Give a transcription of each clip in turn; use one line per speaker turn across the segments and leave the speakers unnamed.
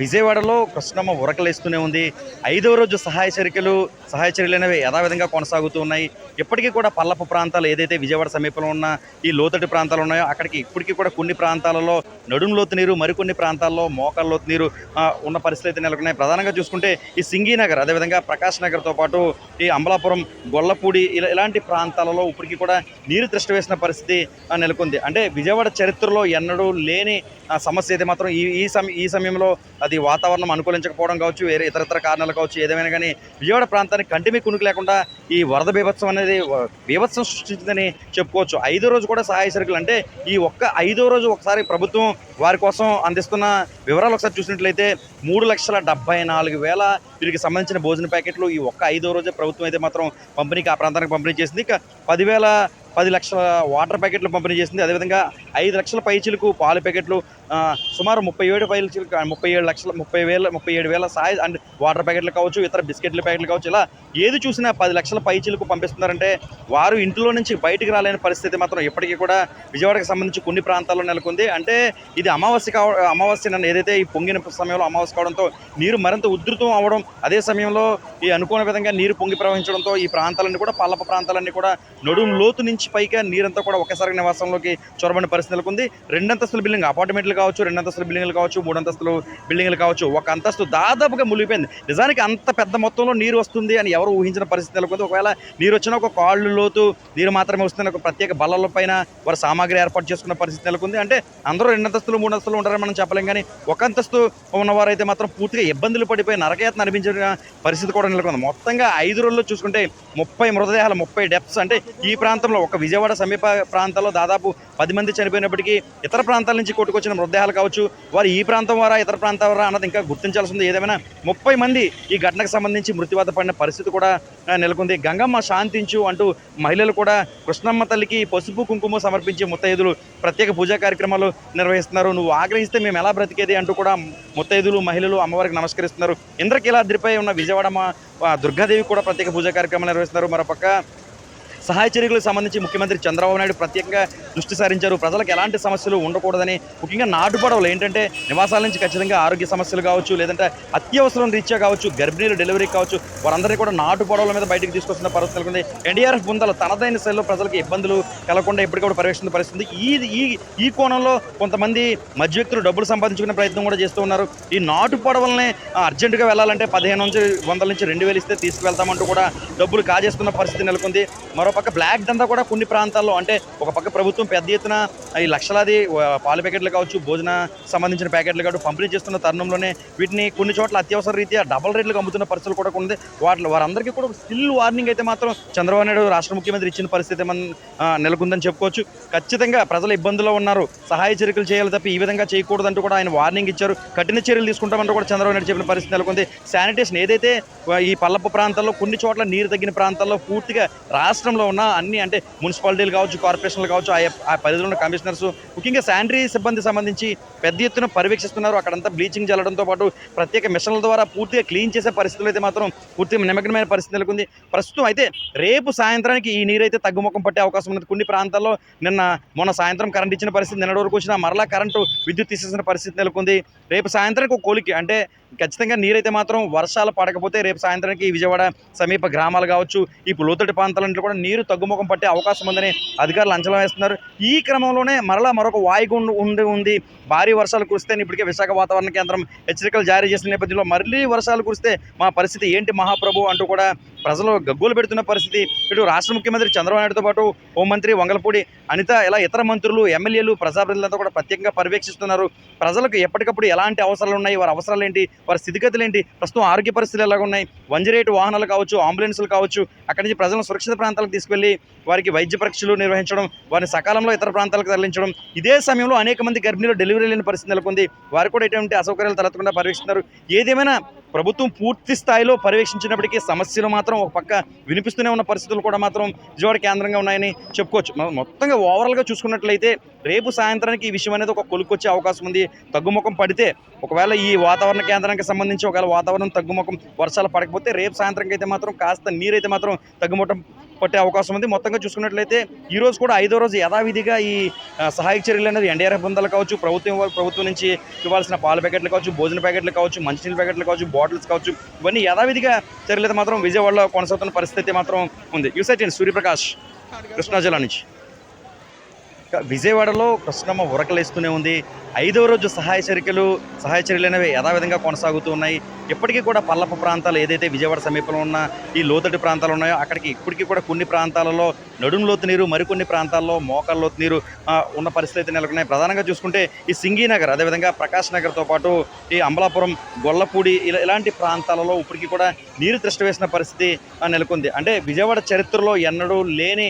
విజయవాడలో కృష్ణమ్మ ఉరకలేస్తూనే ఉంది. ఐదవ రోజు సహాయ చర్యలు అనేవి యథావిధంగా కొనసాగుతూ ఉన్నాయి. ఇప్పటికీ కూడా పల్లపు ప్రాంతాలు ఏదైతే విజయవాడ సమీపంలో ఉన్న ఈ లోతట్టు ప్రాంతాలు ఉన్నాయో అక్కడికి ఇప్పటికీ కూడా కొన్ని ప్రాంతాలలో నడుము లోతు నీరు, మరికొన్ని ప్రాంతాల్లో మోకాళ్ళ లోతు నీరు ఉన్న పరిస్థితి అయితే నెలకొన్నాయి. ప్రధానంగా చూసుకుంటే ఈ సింగీనగర్, అదేవిధంగా ప్రకాష్ నగర్తో పాటు ఈ అమలాపురం, గొల్లపూడి ఇలాంటి ప్రాంతాలలో ఇప్పటికీ కూడా నీరు తిష్ట వేసిన పరిస్థితి నెలకొంది. అంటే విజయవాడ చరిత్రలో ఎన్నడూ లేని సమస్య అయితే మాత్రం ఈ సమయంలో అది వాతావరణం అనుకూలించకపోవడం కావచ్చు, వేరే ఇతరత్ర కారణాలు కావచ్చు, ఏదేమైనా కానీ విజయవాడ ప్రాంతానికి కంటిమీ కునుకు లేకుండా ఈ వరద బీభత్సం అనేది బీభత్సం సృష్టించిందని చెప్పుకోవచ్చు. ఐదో రోజు కూడా సహాయ సరుకులు అంటే ఈ ఐదో రోజు ఒకసారి ప్రభుత్వం వారి కోసం అందిస్తున్న వివరాలు ఒకసారి చూసినట్లయితే 3,74,000 వీరికి సంబంధించిన భోజన ప్యాకెట్లు ఈ ఐదో రోజే ప్రభుత్వం అయితే మాత్రం ఆ ప్రాంతానికి పంపిణీ చేసింది. ఇక 10 లక్షల వాటర్ ప్యాకెట్లు పంపిణీ చేసింది. అదేవిధంగా 5 లక్షల పైచీలకు పాలు ప్యాకెట్లు, సుమారు 37,000 సహాయ అండ్ వాటర్ ప్యాకెట్లు కావచ్చు, ఇతర బిస్కెట్ల ప్యాకెట్లు కావచ్చు, ఇలా ఏది చూసినా 10 లక్షల పైచీలకు పంపిస్తున్నారంటే వారు ఇంట్లో నుంచి బయటికి రాలేని పరిస్థితి మాత్రం ఇప్పటికీ కూడా విజయవాడకి సంబంధించి కొన్ని ప్రాంతాల్లో నెలకొంది. అంటే ఇది అమావాస్య నన్ను ఏదైతే ఈ పొంగిన సమయంలో అమావాస్య కావడంతో నీరు మరింత ఉధృతం అవ్వడం, అదే సమయంలో ఈ అనుకోని విధంగా నీరు పొంగి ప్రవహించడంతో ఈ ప్రాంతాలన్నీ కూడా పల్లప ప్రాంతాలన్నీ కూడా నడుము లోతు నుంచి పైగా నీరంతా కూడా ఒకేసారి నివాసంలోకి చొరబడిన పరిస్థితి నెలకొంది. 2 అంతస్తుల బిల్డింగ్ అపార్ట్మెంట్లు కావచ్చు, 2 అంతస్తుల బిల్డింగ్లు కావచ్చు, 3 అంతస్తుల బిల్డింగ్లు కావచ్చు, ఒక అంతస్తు దాదాపుగా మునిగిపోయింది. నిజానికి అంత పెద్ద మొత్తంలో నీరు వస్తుంది అని ఎవరు ఊహించిన పరిస్థితి నెలకొంది. ఒకవేళ నీరు వచ్చినా ఒక కాళ్ళు లోతు నీరు మాత్రమే వస్తుంది, ఒక ప్రత్యేక బల్లల పైన వారు సామాగ్రి ఏర్పాటు చేసుకున్న పరిస్థితి నెలకొంది. అంటే అందరూ 2 అంతస్తులు 3 అంతస్తులు ఉంటారని మనం చెప్పలేం, కానీ ఒక అంతస్తు ఉన్నవారైతే మాత్రం పూర్తిగా ఇబ్బందులు పడిపోయి నరకయాతన అనిపించిన పరిస్థితి కూడా నెలకొంది. మొత్తంగా 5 రోజుల్లో చూసుకుంటే 30 మృతదేహాలు, 30 డెత్స్. అంటే ఈ ప్రాంతంలో ఒక విజయవాడ సమీప ప్రాంతాల్లో దాదాపు 10 మంది చనిపోయినప్పటికీ ఇతర ప్రాంతాల నుంచి కొట్టుకొచ్చిన మృతదేహాలు కావచ్చు, వారు ఈ ప్రాంతం వారా ఇతర ప్రాంతం వారా అన్నది ఇంకా గుర్తించాల్సింది. ఏదేమైనా 30 మంది ఈ ఘటనకు సంబంధించి మృత్యువాత పడిన పరిస్థితి కూడా నెలకొంది. గంగమ్మ శాంతించు అంటూ మహిళలు కూడా కృష్ణమ్మ తల్లికి పసుపు కుంకుమ సమర్పించి ముత్తైదులు ప్రత్యేక పూజా కార్యక్రమాలు నిర్వహిస్తున్నారు. నువ్వు ఆగ్రహిస్తే మేము ఎలా బ్రతికేది అంటూ కూడా ముత్తైదులు మహిళలు అమ్మవారికి నమస్కరిస్తున్నారు. ఇంద్రకీలాద్రిపై ఉన్న విజయవాడ దుర్గాదేవి కూడా ప్రత్యేక పూజా కార్యక్రమాలు నిర్వహిస్తున్నారు. మరోపక్క సహాయ చర్యలకు సంబంధించి ముఖ్యమంత్రి చంద్రబాబు నాయుడు ప్రత్యేకంగా దృష్టి సారించారు. ప్రజలకు ఎలాంటి సమస్యలు ఉండకూడదని, ముఖ్యంగా నాటుపడవలు ఏంటంటే నివాసాల నుంచి ఖచ్చితంగా ఆరోగ్య సమస్యలు కావచ్చు, లేదంటే అత్యవసరం రీత్యా కావచ్చు, గర్భిణీలు డెలివరీ కావచ్చు, వారందరినీ కూడా నాటుపడవల మీద బయటకు తీసుకొస్తున్న పరిస్థితి నెలకొంది. ఎన్డీఆర్ఎఫ్ బృందాలు తనదైన శైలిలో ప్రజలకు ఇబ్బందులు కలగకుండా ఎప్పటికప్పుడు పర్యవేక్షణ పరిస్థితి. ఈ కోణంలో కొంతమంది మధ్య వ్యక్తులు డబ్బులు సంపాదించుకునే ప్రయత్నం కూడా చేస్తూ ఉన్నారు. ఈ నాటుపడవలనే అర్జెంటుగా వెళ్ళాలంటే 1,500 నుంచి 2,000 ఇస్తే తీసుకువెళ్తామంటూ కూడా డబ్బులు కాజేస్తున్న పరిస్థితి నెలకొంది. మరోపక్క బ్లాక్ దందా కూడా కొన్ని ప్రాంతాల్లో, అంటే ఒక పక్క ప్రభుత్వం పెద్ద ఎత్తున ఈ లక్షలాది పాల ప్యాకెట్లు కావచ్చు, భోజన సంబంధించిన ప్యాకెట్లు కావచ్చు పంపిణీ చేస్తున్న తరుణంలోనే వీటిని కొన్ని చోట్ల అత్యవసర రీత్యా డబల్ రేట్లకు అమ్ముతున్న పరిస్థితులు కూడా ఉంది. వారందరికీ కూడా స్టిల్ వార్నింగ్ అయితే మాత్రం చంద్రబాబు నాయుడు రాష్ట్ర ముఖ్యమంత్రి ఇచ్చిన పరిస్థితి నెలకొందని చెప్పుకోవచ్చు. ఖచ్చితంగా ప్రజలు ఇబ్బందుల్లో ఉన్నారు, సహాయ చర్యలు చేయాలి తప్ప ఈ విధంగా చేయకూడదంటూ కూడా ఆయన వార్నింగ్ ఇచ్చారు. కఠిన చర్యలు తీసుకుంటామంటూ కూడా చంద్రబాబు నాయుడు చెప్పిన పరిస్థితి నెలకొంది. శానిటేషన్ ఏదైతే ఈ పల్లపు ప్రాంతాల్లో కొన్ని చోట్ల నీరు తగ్గిన ప్రాంతాల్లో పూర్తిగా రాష్ట్రంలో ఉన్న అన్ని, అంటే మున్సిపాలిటీలు కావచ్చు, కార్పొరేషన్లు కావచ్చు, ఆ పరిధిలో ఉన్న కమిషనర్స్ ముఖ్యంగా శానిటరీ సిబ్బంది సంబంధించి పెద్ద ఎత్తున పర్యవేక్షిస్తున్నారు. అక్కడంతా బ్లీచింగ్ చల్లడంతో పాటు ప్రత్యేక మిషన్ల ద్వారా పూర్తిగా క్లీన్ చేసే పరిస్థితులు అయితే మాత్రం పూర్తిగా నిమగ్నమైన పరిస్థితి నెలకొంది ప్రస్తుతం. అయితే రేపు సాయంత్రానికి ఈ నీరైతే తగ్గుముఖం పట్టే అవకాశం ఉన్నది. కొన్ని ప్రాంతాల్లో మొన్న సాయంత్రం కరెంట్ ఇచ్చిన పరిస్థితి, నిన్నటి వరకు వచ్చినా మరలా కరెంటు విద్యుత్ తీసేసిన పరిస్థితి నెలకొంది. రేపు సాయంత్రానికి ఒక కోలికి, అంటే ఖచ్చితంగా నీరైతే మాత్రం వర్షాలు పడకపోతే రేపు సాయంత్రానికి విజయవాడ సమీప గ్రామాలు కావచ్చు, ఈ లోతట్టు ప్రాంతాలంటే కూడా నీరు తగ్గుముఖం పట్టే అవకాశం ఉందని అధికారులు అంచనా వేస్తున్నారు. ఈ క్రమంలోనే మరొక వాయుగుండం ఉంది. భారీ వర్షాలు కురిస్తే ఇప్పటికే విశాఖ వాతావరణ కేంద్రం హెచ్చరికలు జారీ చేసిన నేపథ్యంలో మళ్ళీ వర్షాలు కురిస్తే మా పరిస్థితి ఏంటి మహాప్రభు అంటూ కూడా ప్రజలు గగ్గోలు పెడుతున్న పరిస్థితి. ఇటు రాష్ట్ర ముఖ్యమంత్రి చంద్రబాబు నాయుడుతో పాటు హోంమంత్రి వంగలపూడి అనిత, ఇలా ఇతర మంత్రులు, ఎమ్మెల్యేలు, ప్రజాప్రతినిధులతో కూడా ప్రత్యేకంగా పర్యవేక్షిస్తున్నారు. ప్రజలకు ఎప్పటికప్పుడు ఎలాంటి అవసరాలు ఉన్నాయి, వారి అవసరాలు ఏంటి, వారి స్థితిగతులు ఏంటి, ప్రస్తుతం ఆరోగ్య పరిస్థితులు ఎలాగ ఉన్నాయి, 1 రేటు వాహనాలు కావచ్చు, అంబులెన్సులు కావచ్చు, అక్కడి నుంచి ప్రజలను సురక్షిత ప్రాంతాలకు తీసుకెళ్లి వారికి వైద్య పరీక్షలు నిర్వహించడం, వారిని సకాలంలో ఇతర ప్రాంతాలకు తరలించడం. ఇదే సమయంలో అనేక మంది గర్భిణీలు డెలివరీ లేని పరిస్థితి నెలకొంది. వారు కూడా ఎటువంటి అసౌకర్యాలు తలెత్తకుండా పర్యవేక్షిస్తున్నారు. ఏదేమైనా ప్రభుత్వం పూర్తి స్థాయిలో పర్యవేక్షించినప్పటికీ సమస్యలు మాత్రం ఒక పక్క వినిపిస్తూనే ఉన్న పరిస్థితులు కూడా మాత్రం విజయవాడ కేంద్రంగా ఉన్నాయని చెప్పుకోవచ్చు. మొత్తంగా ఓవరాల్గా చూసుకున్నట్లయితే రేపు సాయంత్రానికి ఈ విషయం అనేది ఒక కొలుకొచ్చే అవకాశం ఉంది. తగ్గుముఖం పడితే, ఒకవేళ ఈ వాతావరణ కేంద్రానికి సంబంధించి ఒకవేళ వాతావరణం తగ్గుముఖం వర్షాలు పడకపోతే రేపు సాయంత్రంకి అయితే మాత్రం కాస్త నీరైతే మాత్రం తగ్గుముఖం పట్టే అవకాశం ఉంది. మొత్తంగా చూసుకున్నట్లయితే ఈ రోజు కూడా 5వ రోజు యథావిధిగా ఈ సహాయక చర్యలు అనేది ఎన్డీఆర్ఎఫ్ బృందాలు కావచ్చు, ప్రభుత్వం నుంచి ఇవ్వాల్సిన పాల ప్యాకెట్లు కావచ్చు, భోజన ప్యాకెట్లు కావచ్చు, మంచినీళ్ళ ప్యాకెట్లు కావచ్చు, బాటిల్స్ కావచ్చు, ఇవన్నీ యథావిధిగా చర్యలు అయితే మాత్రం విజయవాడలో కొనసాగుతున్న పరిస్థితి మాత్రం ఉంది. యూసైట్ సూర్యప్రకాష్, కృష్ణా జిల్లా నుంచి. విజయవాడలో కృష్ణమ్మ ఉరకలేస్తూనే ఉంది. 5వ రోజు సహాయ చర్యలు అనేవి యథావిధంగా కొనసాగుతూ ఉన్నాయి. ఇప్పటికీ కూడా పల్లపు ప్రాంతాలు ఏదైతే విజయవాడ సమీపంలో ఉన్న ఈ లోతట్టు ప్రాంతాలు ఉన్నాయో అక్కడికి ఇప్పటికీ కూడా కొన్ని ప్రాంతాలలో నడుము లోతు నీరు, మరికొన్ని ప్రాంతాల్లో మోకాళ్ళ లోతు నీరు ఉన్న పరిస్థితి నెలకొన్నాయి. ప్రధానంగా చూసుకుంటే ఈ సింగీనగర్, అదేవిధంగా ప్రకాష్ నగర్తో పాటు ఈ అంబలాపురం, గొల్లపూడి ఇలాంటి ప్రాంతాలలో ఇప్పటికీ కూడా నీరు తిష్ట వేసిన పరిస్థితి నెలకొంది. అంటే విజయవాడ చరిత్రలో ఎన్నడూ లేని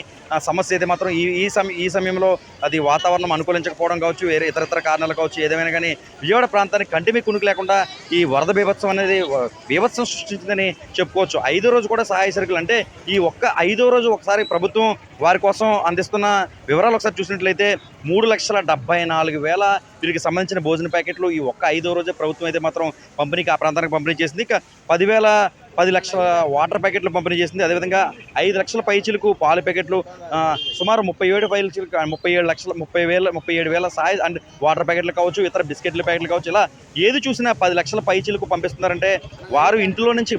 సమస్య అయితే మాత్రం ఈ సమయంలో అది వాతావరణం అనుకూలించకపోవడం కావచ్చు, వేరే ఇతరత్ర కారణాలు కావచ్చు, ఏదేమైనా కానీ విజయవాడ ప్రాంతానికి కంటిమీ కునుకు లేకుండా ఈ వరద బీభత్సం అనేది బీభత్సం సృష్టించిందని చెప్పుకోవచ్చు. 5వ రోజు కూడా సహాయ సరుకులు అంటే ఈ ఒక్క 5వ రోజు ఒకసారి ప్రభుత్వం వారి కోసం అందిస్తున్న వివరాలు ఒకసారి చూసినట్లయితే 3,74,000 వీరికి సంబంధించిన భోజన ప్యాకెట్లు ఈ ఒక్క 5వ రోజే ప్రభుత్వం అయితే మాత్రం ఆ ప్రాంతానికి పంపిణీ చేసింది. ఇక 10 లక్షల వాటర్ ప్యాకెట్లు పంపిణీ చేసింది. అదేవిధంగా 5 లక్షల పైచీలకు పాలు ప్యాకెట్లు, సుమారు 37,000 సహాయ అండ్ వాటర్ ప్యాకెట్లు కావచ్చు, ఇతర బిస్కెట్ల ప్యాకెట్లు కావచ్చు, ఇలా ఏది చూసినా 10 లక్షల పైచీలకు పంపిస్తున్నారంటే వారు ఇంట్లో నుంచి